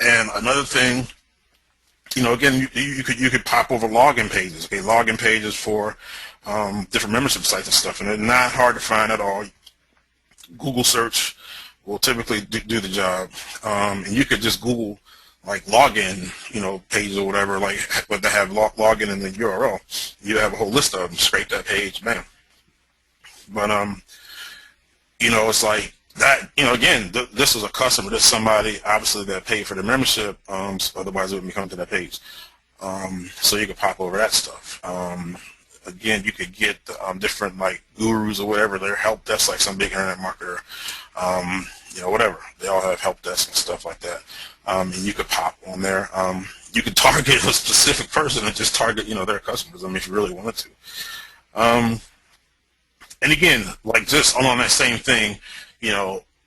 And another thing, again, you could pop over login pages. Okay, login pages for different membership sites and stuff, and they're not hard to find at all. Google search will typically do the job, and you could just Google like login, pages or whatever, like but they have login in the URL. You have a whole list of them. Scrape that page, bam. But it's like that. Again, this is a customer. This is somebody obviously that paid for the membership. Otherwise, it wouldn't be coming to that page. So you could pop over that stuff. Again, you could get different like gurus or whatever, their help desk, like some big internet marketer, whatever. They all have help desks and stuff like that. And you could pop on there. You could target a specific person and just target, their customers. I mean, if you really wanted to. And again, like just on that same thing,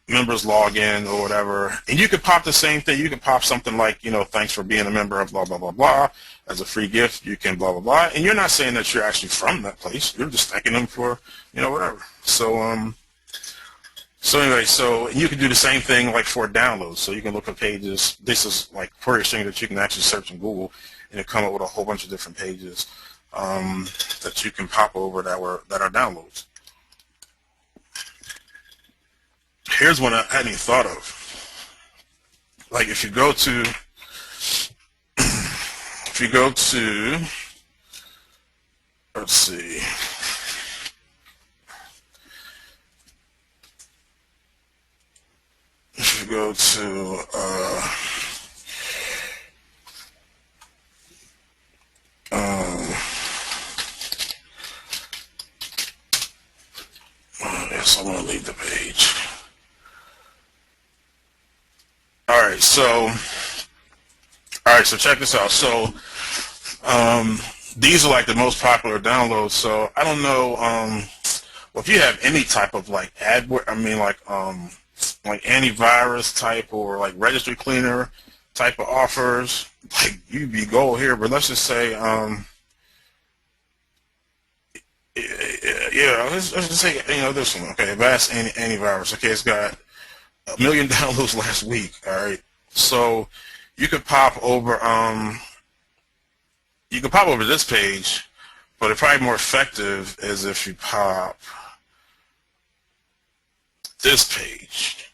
members log in or whatever, and you could pop the same thing. You could pop something like, thanks for being a member of blah, blah, blah, blah, as a free gift. You can blah, blah, blah. And you're not saying that you're actually from that place. You're just thanking them for, whatever. So, so anyway, and you can do the same thing like for downloads. So you can look at pages. This is like query string that you can actually search in Google, and it come up with a whole bunch of different pages that you can pop over that are downloads. Here's one I hadn't even thought of. Like if you go to let's see. If you go to yes, I'm gonna leave the page. Alright, so check this out. So these are like the most popular downloads. So I don't know, well, if you have any type of like like antivirus type or like registry cleaner type of offers, like you'd be gold here. But let's just say let's just say this one. Okay, Avast antivirus. Okay, it's got 1 million downloads last week. All right, so you could pop over this page, but it's probably more effective is if you pop this page.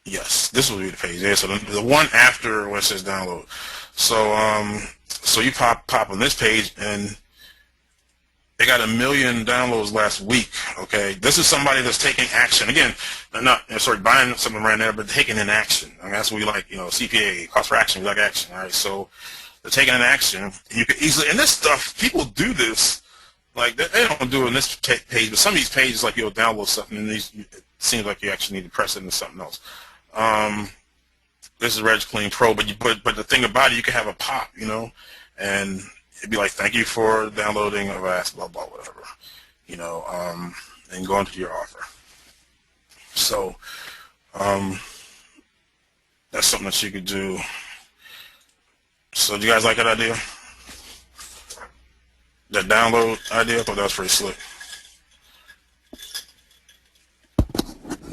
Yes, this will be the page. Yeah, so the one after where it says download. So so you pop on this page, and they got 1 million downloads last week. Okay, this is somebody that's taking action. Again, they're not buying something right there, but taking an action. I mean, that's what we like. CPA, cost per action. We like action. All right, so they're taking an action. You can easily, and this stuff, people do this. Like they don't do it in this page, but some of these pages, like you'll download something, and it seems like you actually need to press it into something else. This is Reg Clean Pro, but the thing about it, you can have a pop, and it'd be like, thank you for downloading Avast, blah blah whatever, and go into your offer. So that's something that you could do. So do you guys like that idea? That download idea? I thought that was pretty slick.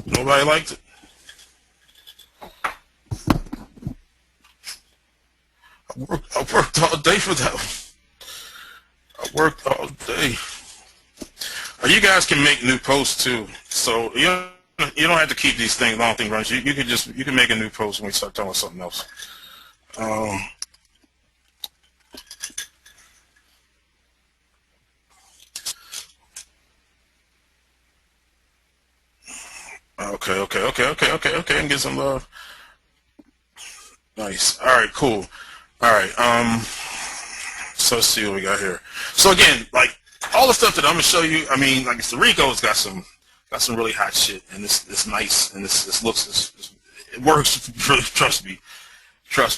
Nobody liked it? I worked all day for that one. I worked all day. You guys can make new posts too. So you don't have to keep these things long thing runs. You can make a new post when we start talking about something else. Okay. And get some love. Nice. All right, cool. All right. So let's see what we got here. So again, like all the stuff that I'm gonna show you, I mean, like the Rico's got some really hot shit, and it's nice, and this looks it works. Trust me,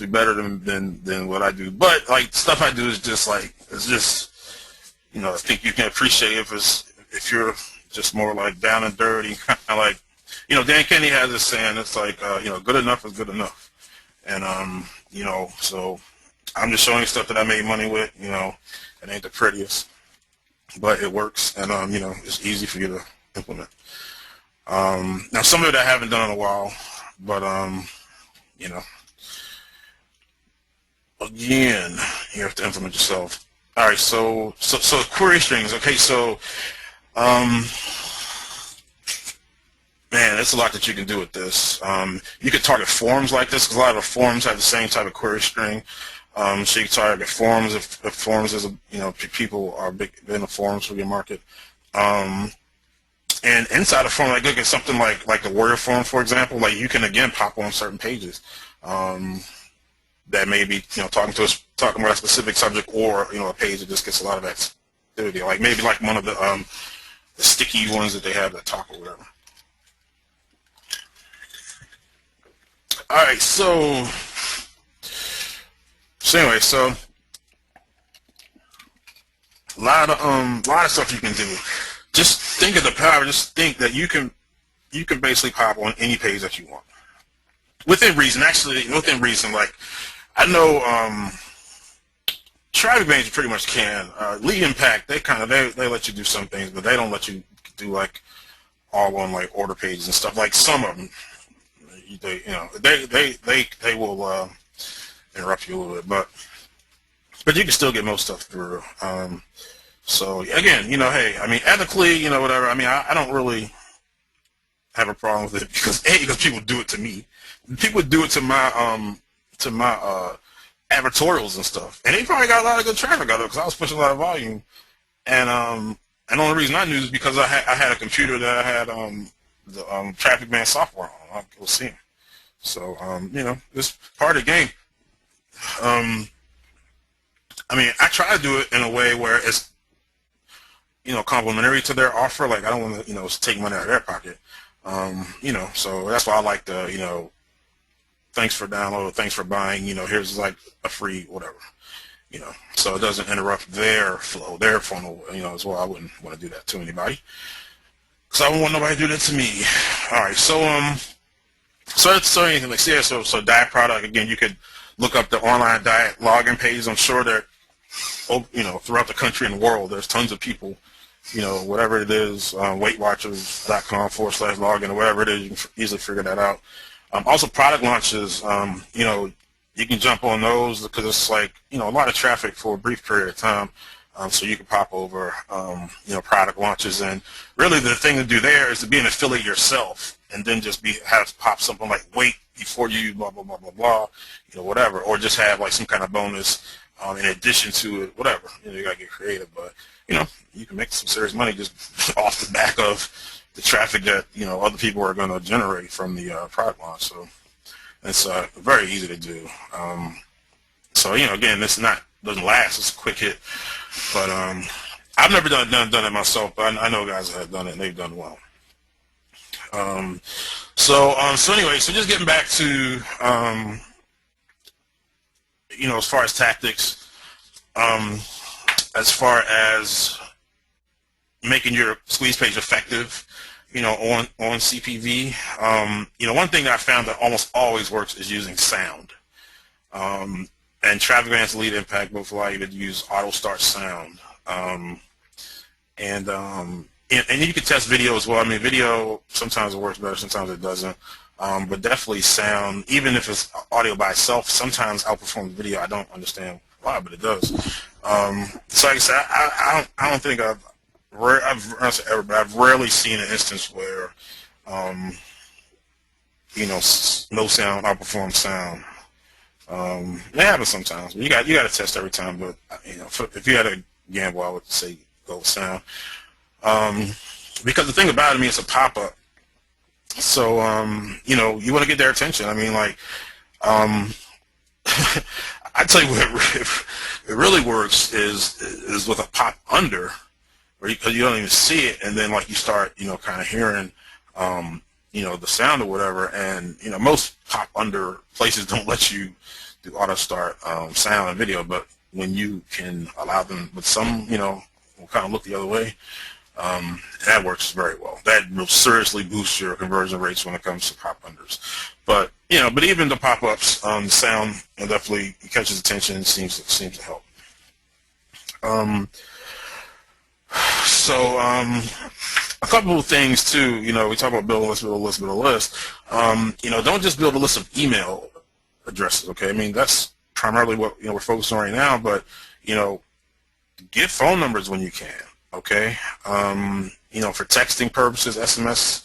better than what I do. But like stuff I do is just like I think you can appreciate if you're just more like down and dirty, kind of like Dan Kennedy has this saying. It's like good enough is good enough, and so I'm just showing you stuff that I made money with. It ain't the prettiest, but it works, and it's easy for you to implement. Now some of it I haven't done in a while, but again, you have to implement yourself. All right, so query strings. Okay, so um, man, there's a lot that you can do with this. You could target forums like this because a lot of the forums have the same type of query string. So you can target forums if forums is people are big in the forums for your market. And inside a forum, like look at something like the Warrior forum, for example. Like you can again pop on certain pages that may be talking about a specific subject, or a page that just gets a lot of activity. Like maybe like one of the sticky ones that they have that talk or whatever. All right, so anyway, so a lot of stuff you can do. Just think of the power. Just think that you can basically pop on any page that you want within reason. Actually, within reason. Like I know traffic bans you pretty much can. Lead Impact, they let you do some things, but they don't let you do like all on like order pages and stuff. Like some of them, they will interrupt you a little bit, but you can still get most stuff through. So again, hey, I mean, ethically, whatever. I mean, I don't really have a problem with it because people do it to me. People do it to my advertorials and stuff, and they probably got a lot of good traffic out of it because I was pushing a lot of volume. And the only reason I knew is because I had a computer that I had the traffic ban software on. I was seeing. So it's part of the game. I mean, I try to do it in a way where it's complimentary to their offer. Like I don't want to take money out of their pocket. So that's why I like the thanks for download, thanks for buying. Here's like a free whatever. So it doesn't interrupt their flow, their funnel. As well. I wouldn't want to do that to anybody because I don't want nobody to do that to me. All right, so anything like so diet product again. You could look up the online diet login pages. I'm sure that throughout the country and world, there's tons of people. Whatever it is, weightwatchers.com/login or whatever it is, you can easily figure that out. Also, product launches, you can jump on those because it's like, a lot of traffic for a brief period of time. So you can pop over, product launches. And really the thing to do there is to be an affiliate yourself and then just have pop something like wait before you blah, blah, blah, blah, blah, whatever. Or just have like some kind of bonus in addition to it, whatever. You got to get creative. But, you can make some serious money just off the back of the traffic that, other people are going to generate from the product launch. So it's very easy to do. So, again, doesn't last. It's a quick hit. But I've never done it myself, but I know guys that have done it, and they've done well. So anyway, so just getting back to, as far as tactics, as far as making your squeeze page effective, on CPV, one thing that I found that almost always works is using sound. And Traffic Bans Lead Impact both allow you to use auto start sound. And you can test video as well. I mean, video sometimes it works better, sometimes it doesn't. But definitely sound, even if it's audio by itself, sometimes outperforms video. I don't understand why, but it does. So like I said, I don't think I've rarely seen an instance where no sound outperforms sound. It happens sometimes. You got to test every time, but if you had a gamble, I would say go with sound. Because the thing about it, it's a pop-up. So you want to get their attention. I mean, like I tell you what it really works is with a pop under, because you don't even see it, and then like you start kind of hearing the sound or whatever, and most pop under places don't let you do auto start sound and video, but when you can allow them with some will kind of look the other way, that works very well. That will seriously boost your conversion rates when it comes to pop unders. But but even the pop-ups, the sound definitely catches attention and seems to help. So a couple of things too. We talk about build a list, build a list, build a list. Don't just build a list of email addresses. Okay, I mean that's primarily what we're focused on right now. But get phone numbers when you can. Okay, for texting purposes, SMS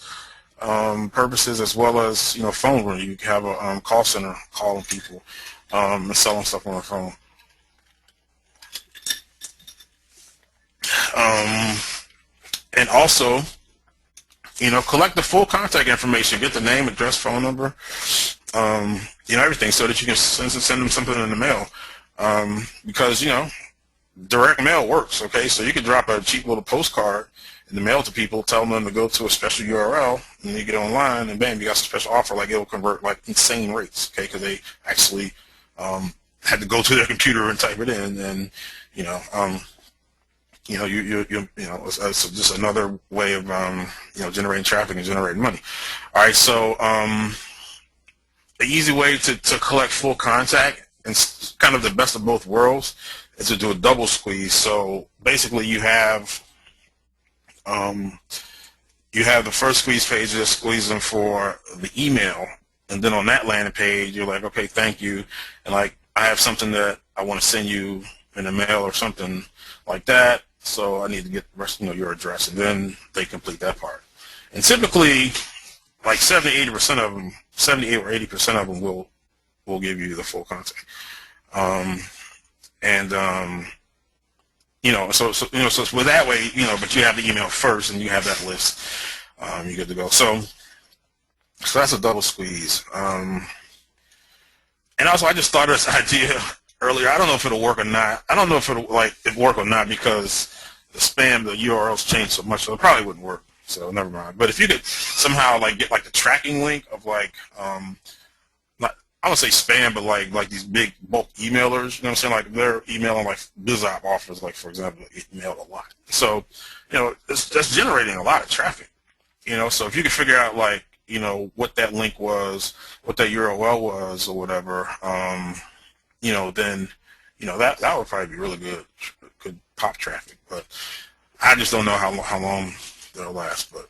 purposes, as well as phone when you have a call center calling people and selling stuff on the phone. And also, collect the full contact information. Get the name, address, phone number, everything, so that you can send them something in the mail. Because direct mail works. Okay, so you can drop a cheap little postcard in the mail to people, tell them to go to a special URL, and you get online, and bam, you got some special offer. Like, it'll convert like insane rates. Okay, because they actually had to go to their computer and type it in, and it's just another way of generating traffic and generating money. All right, so the easy way to collect full contact, and kind of the best of both worlds, is to do a double squeeze. So basically, you have the first squeeze page that squeezes them for the email, and then on that landing page, you're like, okay, thank you, and like, I have something that I want to send you in the mail or something like that, so I need to get the rest, your address, and then they complete that part. And typically, like 78 or 80% of them will give you the full contact. So with that way, but you have the email first, and you have that list. You're good to go. So that's a double squeeze. And also, I just thought of this idea earlier. I don't know if it'll work or not. I don't know if it'll work or not, because the URLs changed so much, so it probably wouldn't work. So never mind. But if you could somehow get the tracking link of I don't say spam, but like these big bulk emailers, what I'm saying? Like, they're emailing BizOp offers, for example, emailed a lot. So, that's generating a lot of traffic. So if you could figure out what that link was, what that URL was, or whatever, then that would probably be really good pop traffic. But I just don't know how long they'll last. But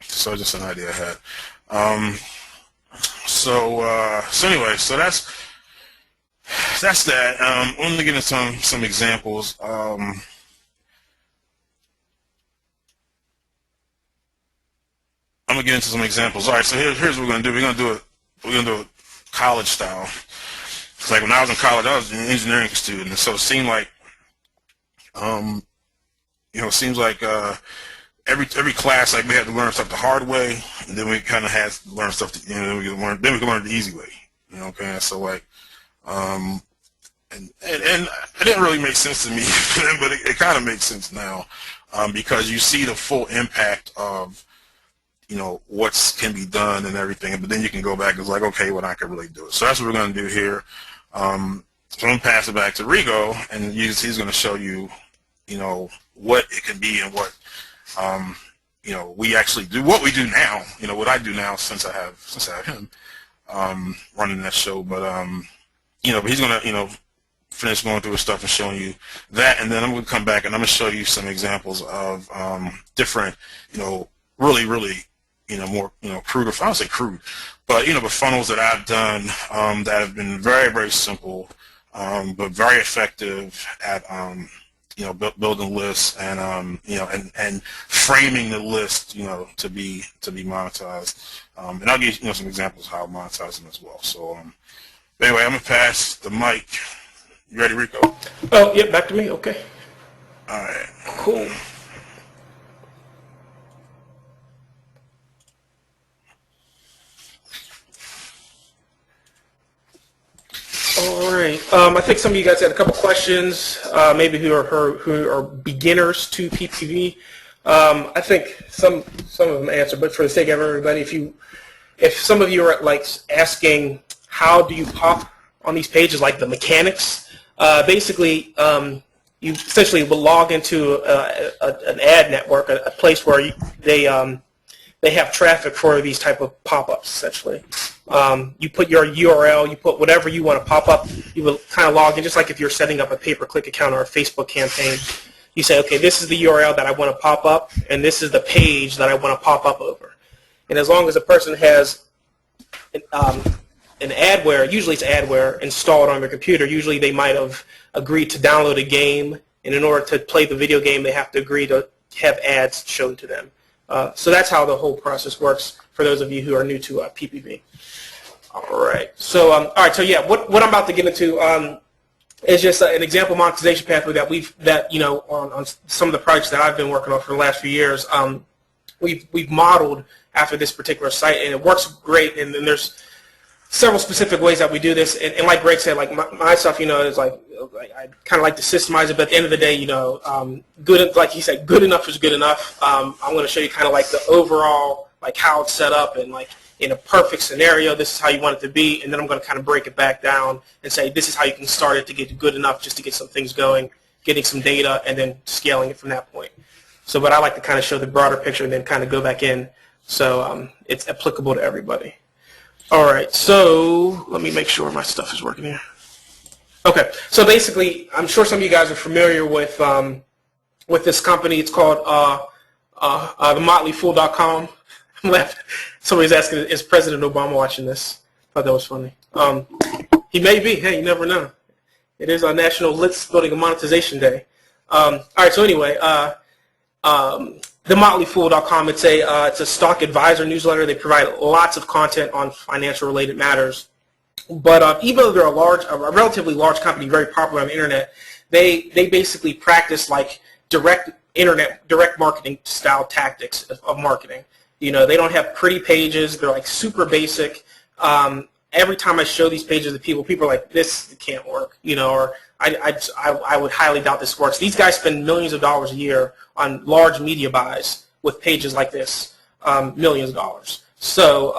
so just an idea I had. So anyway, so that's that. I'm going to get into some examples. I'm gonna get into some examples. All right, so here's what we're gonna do. We're gonna do it college style. It's like, when I was in college, I was an engineering student, and so it seemed like, every class, we had to learn stuff the hard way, and then we kind of had to learn stuff. Then we could learn the easy way. Okay, so and it didn't really make sense to me, but it kind of makes sense now, because you see the full impact of what can be done and everything, but then you can go back and it's like, okay, well, I can really do it. So that's what we're going to do here. So I'm going to pass it back to Rigo, and he's going to show you, what it can be, and what, we actually do, what we do now, what I do now since I have him running that show. But but he's going to finish going through his stuff and showing you that, and then I'm going to come back and I'm going to show you some examples of different, really more crude, or I don't say crude, but but funnels that I've done that have been very, very simple, but very effective at building lists, and and framing the list to be monetized, and I'll give you some examples of how to monetize them as well. So anyway, I'm gonna pass the mic. You ready, Rico? Oh, yeah, back to me. Okay. All right. Cool. All right. I think some of you guys had a couple questions, maybe who are beginners to PPV. I think some of them answered, but for the sake of everybody, if some of you are asking how do you pop on these pages, like the mechanics, basically you essentially will log into an ad network, a place where they have traffic for these type of pop-ups, essentially. You put your URL, you put whatever you want to pop up, you will kind of log in, just like if you're setting up a pay-per-click account or a Facebook campaign. You say, okay, this is the URL that I want to pop up, and this is the page that I want to pop up over. And as long as a person has an adware, usually it's adware installed on their computer. Usually they might have agreed to download a game, and in order to play the video game, they have to agree to have ads shown to them. So that's how the whole process works for those of you who are new to PPV. All right. So So yeah, what I'm about to get into is just an example monetization pathway that on some of the projects that I've been working on for the last few years. We've modeled after this particular site, and it works great. And then there's several specific ways that we do this. And like Greg said, like my stuff, is like I kind of like to systemize it. But at the end of the day, good, like he said, good enough is good enough. I'm going to show you kind of like the overall, like how it's set up, and like in a perfect scenario, this is how you want it to be. And then I'm going to kind of break it back down and say this is how you can start it to get good enough, just to get some things going, getting some data, and then scaling it from that point. So, but I like to kind of show the broader picture and then kind of go back in, so it's applicable to everybody. All right, so let me make sure my stuff is working here. Okay, so basically, I'm sure some of you guys are familiar with this company. It's called themotleyfool.com. Somebody's asking, is President Obama watching this? I thought that was funny. He may be. Hey, you never know. It is our National Lis Building and Monetization Day. All right, so anyway, themotleyfool.com, it's a stock advisor newsletter. They provide lots of content on financial related matters. But even though they're a relatively large company, very popular on the internet, they basically practice like direct marketing style tactics of marketing. They don't have pretty pages. They're like super basic. Every time I show these pages to people are like, this can't work, or I would highly doubt this works. These guys spend millions of dollars a year on large media buys with pages like this, millions of dollars. So,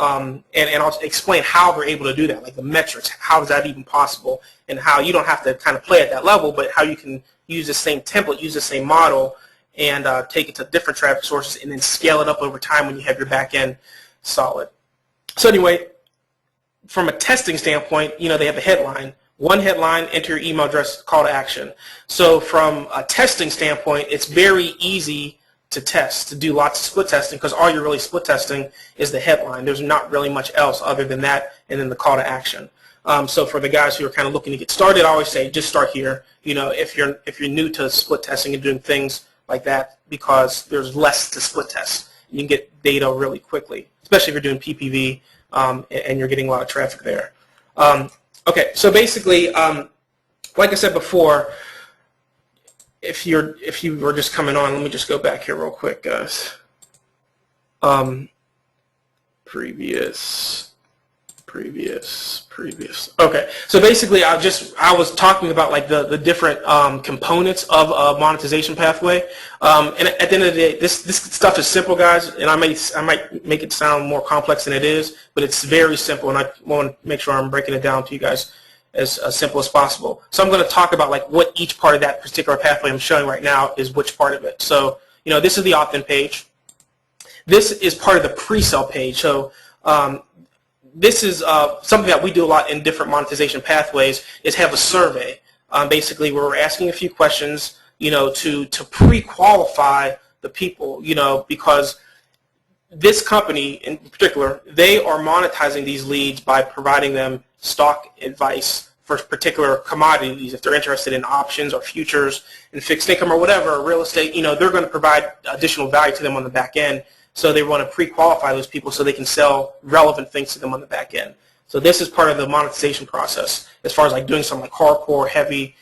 and I'll explain how they're able to do that, like the metrics, how is that even possible, and how you don't have to kind of play at that level, but how you can use the same template, use the same model, and take it to different traffic sources, and then scale it up over time when you have your back end solid. So anyway, from a testing standpoint, they have a headline. One headline, enter your email address, call to action. So from a testing standpoint, it's very easy to test, to do lots of split testing, because all you're really split testing is the headline. There's not really much else other than that, and then the call to action. So for the guys who are kind of looking to get started, I always say just start here. If you're new to split testing and doing things like that, because there's less to split test. You can get data really quickly, especially if you're doing PPV and you're getting a lot of traffic there. Okay, so basically, like I said before, if you were just coming on, let me just go back here real quick, guys. Previous. Okay, so basically, I was talking about like the different components of a monetization pathway. And at the end of the day, this stuff is simple, guys. And I might make it sound more complex than it is, but it's very simple. And I want to make sure I'm breaking it down to you guys as simple as possible. So I'm going to talk about like what each part of that particular pathway I'm showing right now is which part of it. So this is the opt-in page. This is part of the pre-sale page. So this is something that we do a lot in different monetization pathways, is have a survey, basically where we're asking a few questions, to pre-qualify the people, because this company in particular, they are monetizing these leads by providing them stock advice for particular commodities. If they're interested in options or futures and fixed income or whatever, or real estate, they're going to provide additional value to them on the back end. So they want to pre-qualify those people so they can sell relevant things to them on the back end. So this is part of the monetization process as far as like doing some like hardcore, heavy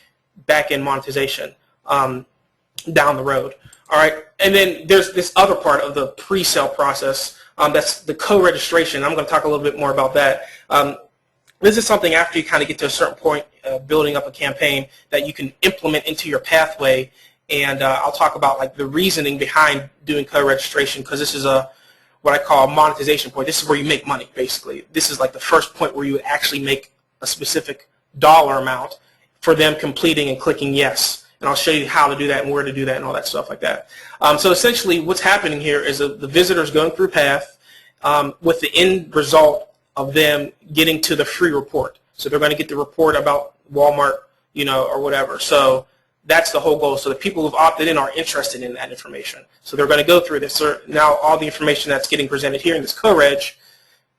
back end monetization down the road. All right, and then there's this other part of the pre-sale process. That's the co-registration. I'm going to talk a little bit more about that. This is something after you kind of get to a certain point building up a campaign that you can implement into your pathway. And I'll talk about like the reasoning behind doing co-registration, because this is what I call a monetization point. This is where you make money, basically. This is like the first point where you would actually make a specific dollar amount for them completing and clicking yes. And I'll show you how to do that and where to do that and all that stuff like that. So essentially what's happening here is the visitor's going through path with the end result of them getting to the free report. So they're going to get the report about Walmart, or whatever. So that's the whole goal. So the people who've opted in are interested in that information. So they're going to go through this. So now all the information that's getting presented here in this co-reg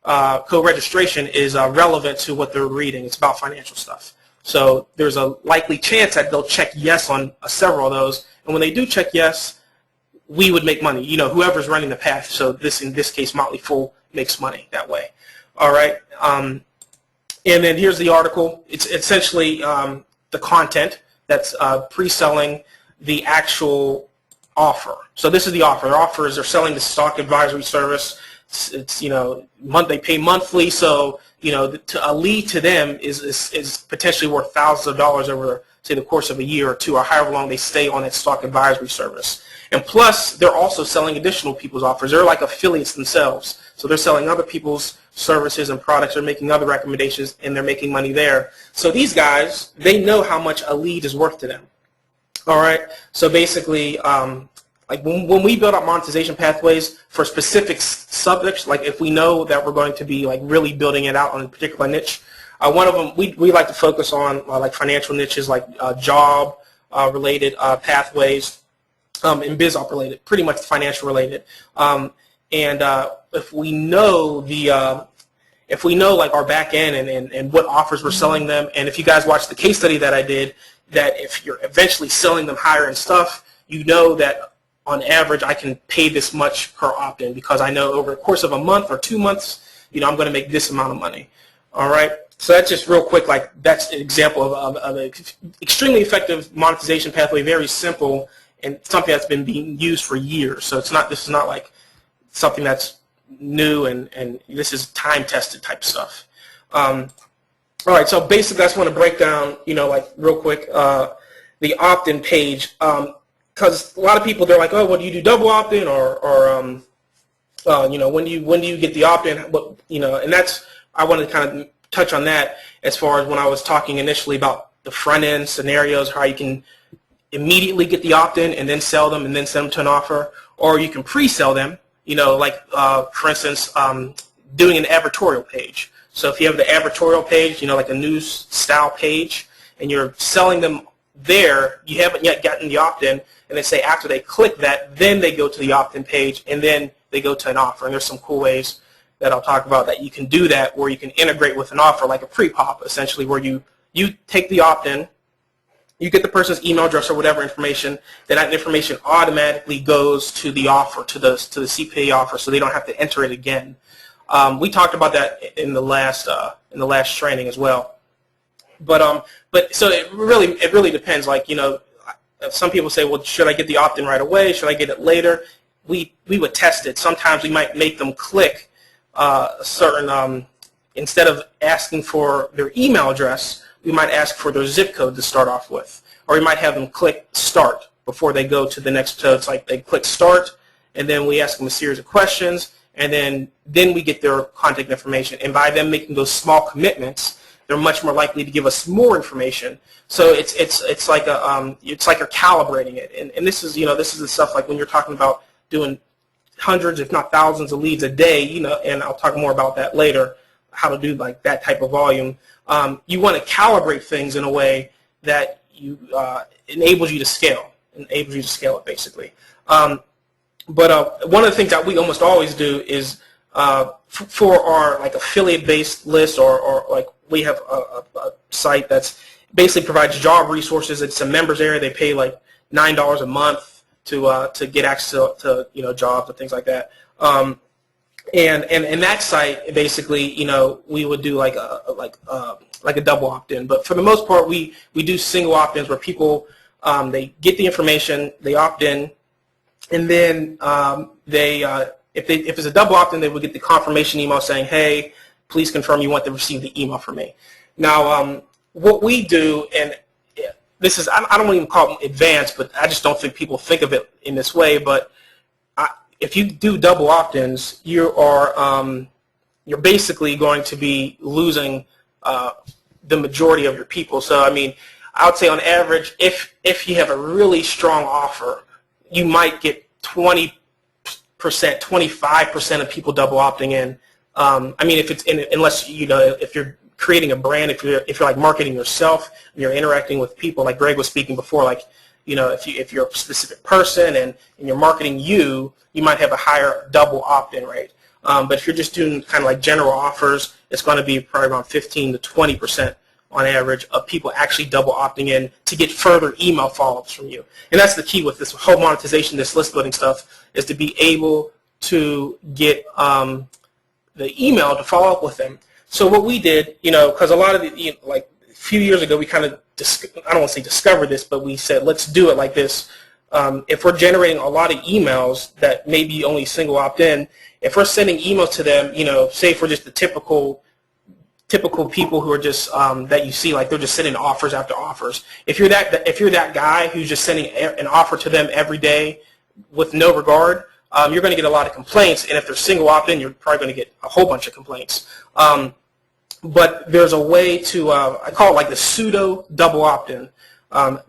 co-registration is relevant to what they're reading. It's about financial stuff. So there's a likely chance that they'll check yes on several of those. And when they do check yes, we would make money. You know, whoever's running the path. So in this case, Motley Fool makes money that way. All right. And then here's the article. It's essentially the content that's pre-selling the actual offer. So this is the offer. Their offer is they're selling the stock advisory service. It's you know, they pay monthly, so you know, a lead to them is potentially worth thousands of dollars over, say, the course of a year or two, or however long they stay on that stock advisory service. And plus, they're also selling additional people's offers. They're like affiliates themselves, so they're selling other people's services and products. They're making other recommendations, and they're making money there. So these guys, they know how much a lead is worth to them. All right. So basically, like when we build up monetization pathways for specific subjects, like if we know that we're going to be like really building it out on a particular niche, one of them we like to focus on like financial niches, like job related pathways, and biz op related, pretty much financial related. If we know if we know like our back end and what offers we're selling them, and if you guys watch the case study that I did, that if you're eventually selling them higher end stuff, you know that on average I can pay this much per opt-in because I know over the course of a month or 2 months, you know, I'm going to make this amount of money. All right. So that's just real quick, like that's an example of an extremely effective monetization pathway, very simple, and something that's been being used for years. So this is not like something that's new, and this is time-tested type stuff. All right, so basically I just want to break down, you know, like real quick, the opt-in page, because a lot of people, they're like, oh, well, do you do double opt-in, or you know, when do you get the opt-in? What, you know, and that's, I want to kind of touch on that as far as when I was talking initially about the front-end scenarios, how you can immediately get the opt-in and then sell them and then send them to an offer, or you can pre-sell them, you know, like for instance, doing an advertorial page. So if you have the advertorial page, you know, like a news style page, and you're selling them there, you haven't yet gotten the opt-in, and they say after they click that, then they go to the opt-in page, and then they go to an offer. And there's some cool ways that I'll talk about that you can do that, where you can integrate with an offer, like a pre-pop, essentially, where you take the opt-in, you get the person's email address or whatever information, then that information automatically goes to the offer, to the CPA offer, so they don't have to enter it again. We talked about that in the last training as well. But so it really depends. Like, you know, some people say, well, should I get the opt-in right away? Should I get it later? We would test it. Sometimes we might make them click a certain instead of asking for their email address, we might ask for their zip code to start off with, or we might have them click start before they go to the next. So it's like they click start, and then we ask them a series of questions. And then we get their contact information. And by them making those small commitments, they're much more likely to give us more information. So it's like you're calibrating it. And this is, you know, this is the stuff like when you're talking about doing hundreds, if not thousands of leads a day, you know, and I'll talk more about that later, how to do like that type of volume. You want to calibrate things in a way that enables you to scale it basically. But one of the things that we almost always do is for our like affiliate-based list, or like we have a site that's basically provides job resources. It's a members area. They pay like $9 a month to get access to you know, jobs and things like that. And that site basically, you know, we would do like a double opt-in. But for the most part, we do single opt-ins where people they get the information, they opt in. And then if it's a double opt-in, they would get the confirmation email saying, hey, please confirm you want to receive the email from me. Now, what we do, and this is, I don't even call it advanced, but I just don't think people think of it in this way, but if you do double opt-ins, you're basically going to be losing the majority of your people. So, I mean, I would say on average, if you have a really strong offer, you might get 20%, 25% of people double opting in. I mean, unless, you know, if you're creating a brand, if you're like marketing yourself, and you're interacting with people, like Greg was speaking before, like, you know, if you're a specific person and you're marketing you might have a higher double opt-in rate. But if you're just doing kind of like general offers, it's going to be probably around 15 to 20% on average of people actually double opting in to get further email follow-ups from you. And that's the key with this whole monetization, this list building stuff, is to be able to get the email to follow up with them. So what we did, because a lot of like a few years ago, we kind of, I don't want to say discovered this, but we said, let's do it like this. If we're generating a lot of emails that maybe only single opt-in, if we're sending emails to them, say if we're just the typical people who are just that you see, like they're just sending offers after offers. If you're that guy who's just sending an offer to them every day with no regard, you're going to get a lot of complaints. And if they're single opt-in, you're probably going to get a whole bunch of complaints. But there's a way to, I call it like the pseudo double opt-in.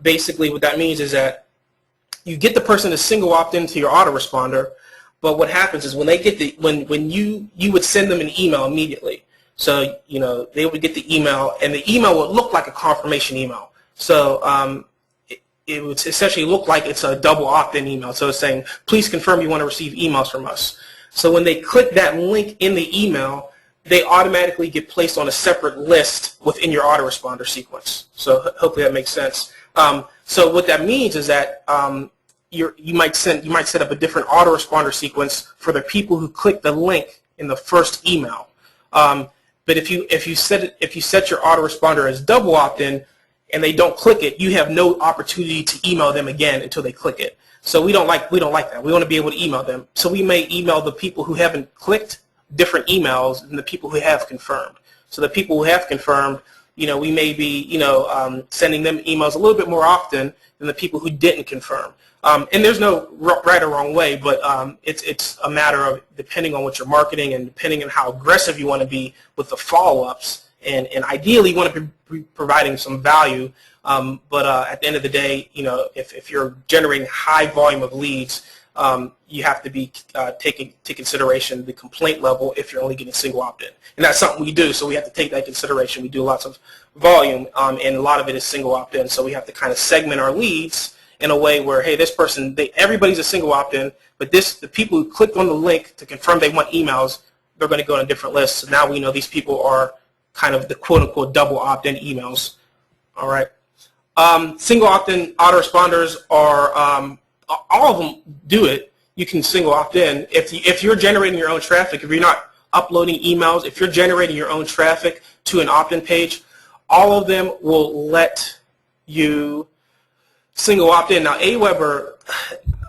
Basically, what that means is that you get the person to single opt-in to your autoresponder, but what happens is when they get when you would send them an email immediately. So, they would get the email, and the email would look like a confirmation email. So it would essentially look like it's a double opt-in email. So it's saying, please confirm you want to receive emails from us. So when they click that link in the email, they automatically get placed on a separate list within your autoresponder sequence. So hopefully that makes sense. So what that means is that you might set up a different autoresponder sequence for the people who click the link in the first email. But if you set your autoresponder as double opt-in and they don't click it, you have no opportunity to email them again until they click it. So we don't like that. We want to be able to email them. So we may email the people who haven't clicked different emails than the people who have confirmed. So the people who have confirmed, we may be sending them emails a little bit more often than the people who didn't confirm. And there's no right or wrong way, but it's a matter of depending on what you're marketing and depending on how aggressive you want to be with the follow-ups. And ideally, you want to be providing some value. But at the end of the day, if you're generating high volume of leads, you have to be taking into consideration the complaint level if you're only getting single opt-in. And that's something we do, so we have to take that into consideration. We do lots of volume, and a lot of it is single opt-in, so we have to kind of segment our leads in a way where, hey, this person, everybody's a single opt-in, but the people who clicked on the link to confirm they want emails, they're going to go on a different list. So now we know these people are kind of the quote-unquote double opt-in emails. All right. Single opt-in autoresponders are, all of them do it. You can single opt-in. If you're generating your own traffic, if you're not uploading emails, if you're generating your own traffic to an opt-in page, all of them will let you single opt-in. Now, Aweber,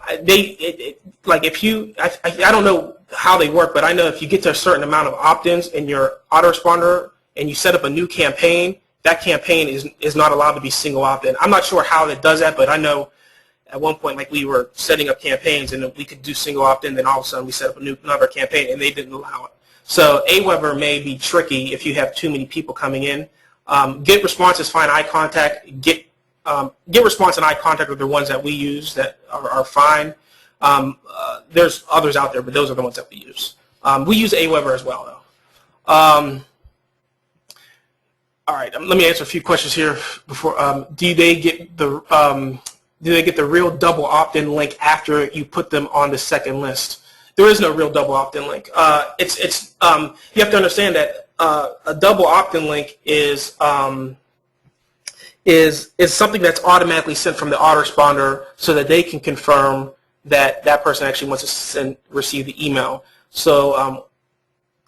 I don't know how they work, but I know if you get to a certain amount of opt-ins in your autoresponder and you set up a new campaign, that campaign is not allowed to be single opt-in. I'm not sure how that does that, but I know at one point, like, we were setting up campaigns and we could do single opt-in, then all of a sudden we set up another campaign and they didn't allow it. So Aweber may be tricky if you have too many people coming in. Get response is fine. Eye contact, get response and eye contact are the ones that we use that are fine. There's others out there, but those are the ones that we use. We use Aweber as well, though. All right, let me answer a few questions here before. Do they get the real double opt-in link after you put them on the second list? There is no real double opt-in link. You have to understand that a double opt-in link is something that's automatically sent from the autoresponder so that they can confirm that that person actually wants to receive the email. So,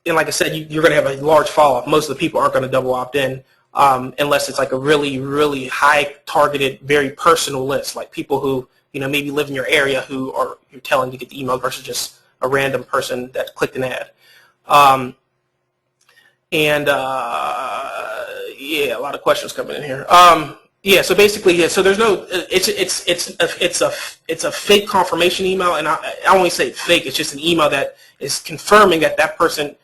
and like I said, you're going to have a large follow-up. Most of the people aren't going to double opt-in unless it's like a really, really high targeted, very personal list, like people who maybe live in your area who you're telling to get the email versus just a random person that clicked an ad. Yeah, a lot of questions coming in here. Yeah, so basically, so there's no, it's a fake confirmation email, and I only say fake. It's just an email that is confirming that that person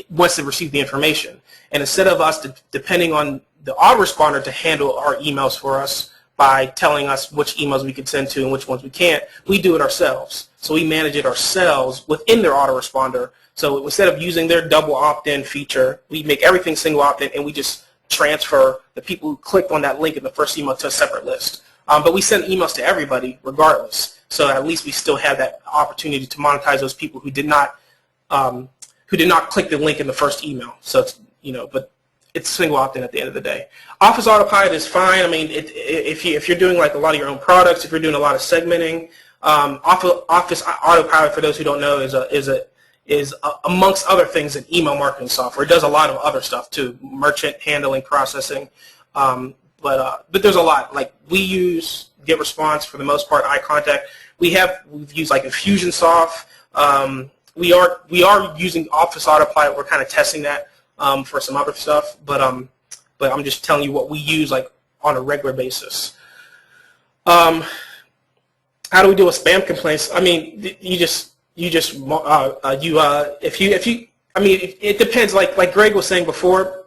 wants to receive the information. And instead of us depending on the autoresponder to handle our emails for us by telling us which emails we can send to and which ones we can't, we do it ourselves. So we manage it ourselves within their autoresponder. So instead of using their double opt-in feature, we make everything single opt-in, and we just transfer the people who clicked on that link in the first email to a separate list. But we send emails to everybody regardless. So at least we still have that opportunity to monetize those people who did not, who did not click the link in the first email. So it's, but it's single opt-in at the end of the day. Office Autopilot is fine. I mean, if you're doing like a lot of your own products, if you're doing a lot of segmenting, Office Autopilot, for those who don't know, is amongst other things an email marketing software. It does a lot of other stuff too, merchant handling, processing, but there's a lot. Like we use GetResponse for the most part, iContact. We've used like Infusionsoft. We are using Office Autopilot. We're kind of testing that for some other stuff, but I'm just telling you what we use like on a regular basis. How do we deal with spam complaints? I mean, it depends. Like Greg was saying before,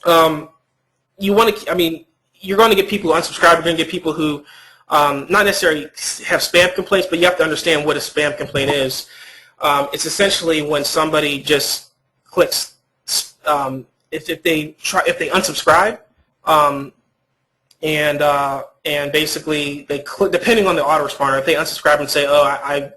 you want to. I mean, you're going to get people who unsubscribe. You're going to get people who not necessarily have spam complaints, but you have to understand what a spam complaint is. It's essentially when somebody just clicks if they unsubscribe and basically they click, depending on the autoresponder, if they unsubscribe and say, oh, I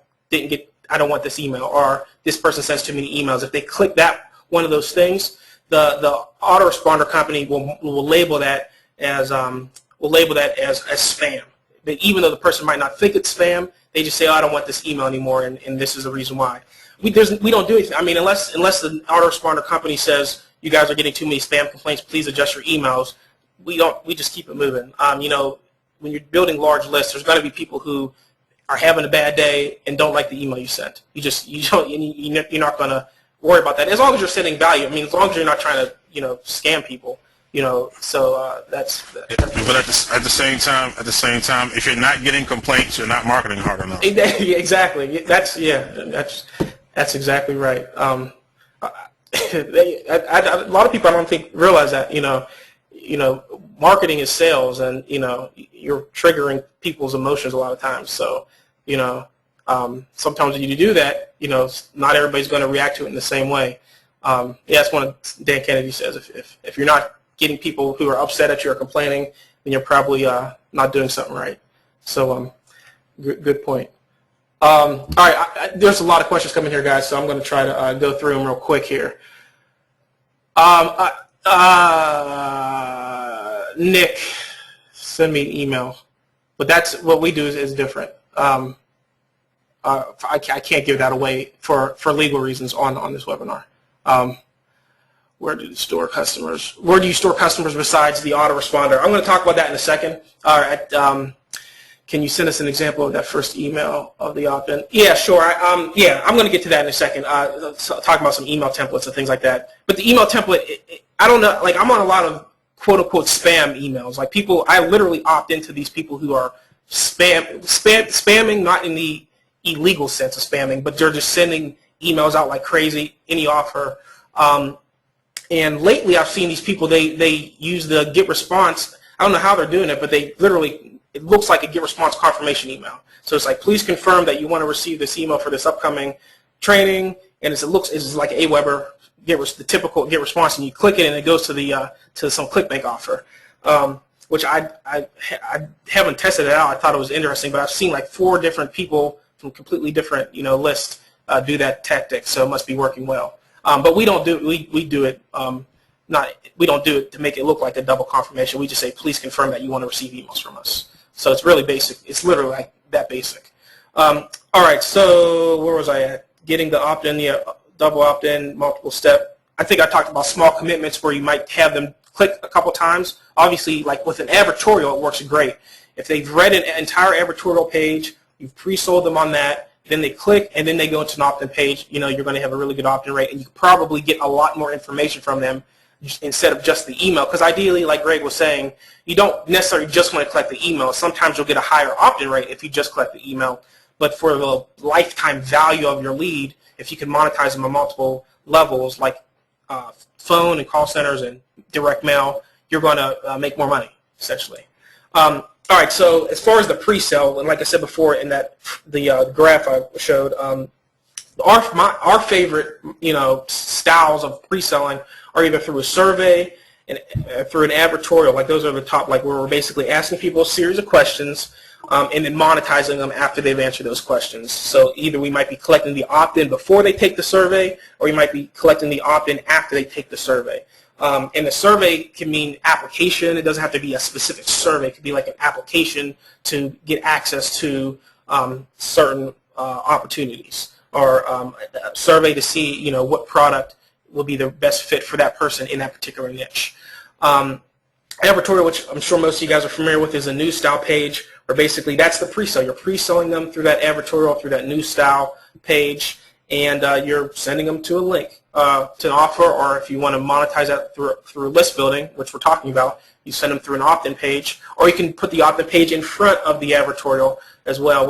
don't want this email, or this person sends too many emails, if they click that one of those things, the autoresponder company will label that as spam. But even though the person might not think it's spam, they just say, oh, I don't want this email anymore, and this is the reason why. We don't do anything. I mean, unless the autoresponder company says you guys are getting too many spam complaints, please adjust your emails. We just keep it moving. When you're building large lists, there's going to be people who are having a bad day and don't like the email you sent. You're not going to worry about that as long as you're sending value. I mean, as long as you're not trying to scam people. That's. But at the same time, if you're not getting complaints, you're not marketing hard enough. Exactly. That's exactly right. A lot of people I don't think realize that. Marketing is sales, and you're triggering people's emotions a lot of times. So sometimes when you do that, not everybody's going to react to it in the same way. That's one of Dan Kennedy says. If you're not getting people who are upset at you or complaining, then you're probably not doing something right. So good point. All right, there's a lot of questions coming here, guys, so I'm going to try to go through them real quick here. Nick, send me an email. But that's what we do is different. I can't give that away for legal reasons on this webinar. Where do you store customers? Where do you store customers besides the autoresponder? I'm going to talk about that in a second. All right. Can you send us an example of that first email of the opt-in? Yeah, sure. I'm going to get to that in a second. Talk about some email templates and things like that. But the email template, I don't know. Like I'm on a lot of quote-unquote spam emails. Like people, I literally opt into these people who are spamming, not in the illegal sense of spamming, but they're just sending emails out like crazy, any offer. And lately I've seen these people, they use the GetResponse. I don't know how they're doing it, but they literally, it looks like a GetResponse confirmation email. So it's like, please confirm that you want to receive this email for this upcoming training. And it's like Aweber, the typical GetResponse, and you click it and it goes to some ClickBank offer, which I haven't tested it out. I thought it was interesting, but I've seen like 4 different people from completely different lists do that tactic, so it must be working well. But we don't do we do it we don't do it to make it look like a double confirmation. We just say, please confirm that you want to receive emails from us. So it's really basic. It's literally like that basic. All right, so where was I at? Getting the opt-in, double opt-in, multiple step. I think I talked about small commitments where you might have them click a couple times. Obviously, like with an advertorial, it works great. If they've read an entire advertorial page, you've pre-sold them on that, then they click, and then they go into an opt-in page, you're going to have a really good opt-in rate, and you can probably get a lot more information from them instead of just the email. Because ideally, like Greg was saying, you don't necessarily just want to collect the email. Sometimes you'll get a higher opt-in rate if you just collect the email. But for the lifetime value of your lead, if you can monetize them on multiple levels, like phone and call centers and direct mail, you're going to make more money, essentially. All right, so as far as the pre-sale, and like I said before in the graph I showed, our favorite styles of pre-selling are either through a survey and through an advertorial. Like those are the top, like where we're basically asking people a series of questions, and then monetizing them after they've answered those questions. So either we might be collecting the opt-in before they take the survey, or you might be collecting the opt-in after they take the survey. And the survey can mean application. It doesn't have to be a specific survey. It could be like an application to get access to certain opportunities, or a survey to see, what product will be the best fit for that person in that particular niche. Advertorial, which I'm sure most of you guys are familiar with, is a news style page, where basically that's the pre-sale. You're pre-selling them through that advertorial, through that news style page, and you're sending them to a link to an offer, or if you want to monetize that through list building, which we're talking about, you send them through an opt-in page, or you can put the opt-in page in front of the advertorial as well, which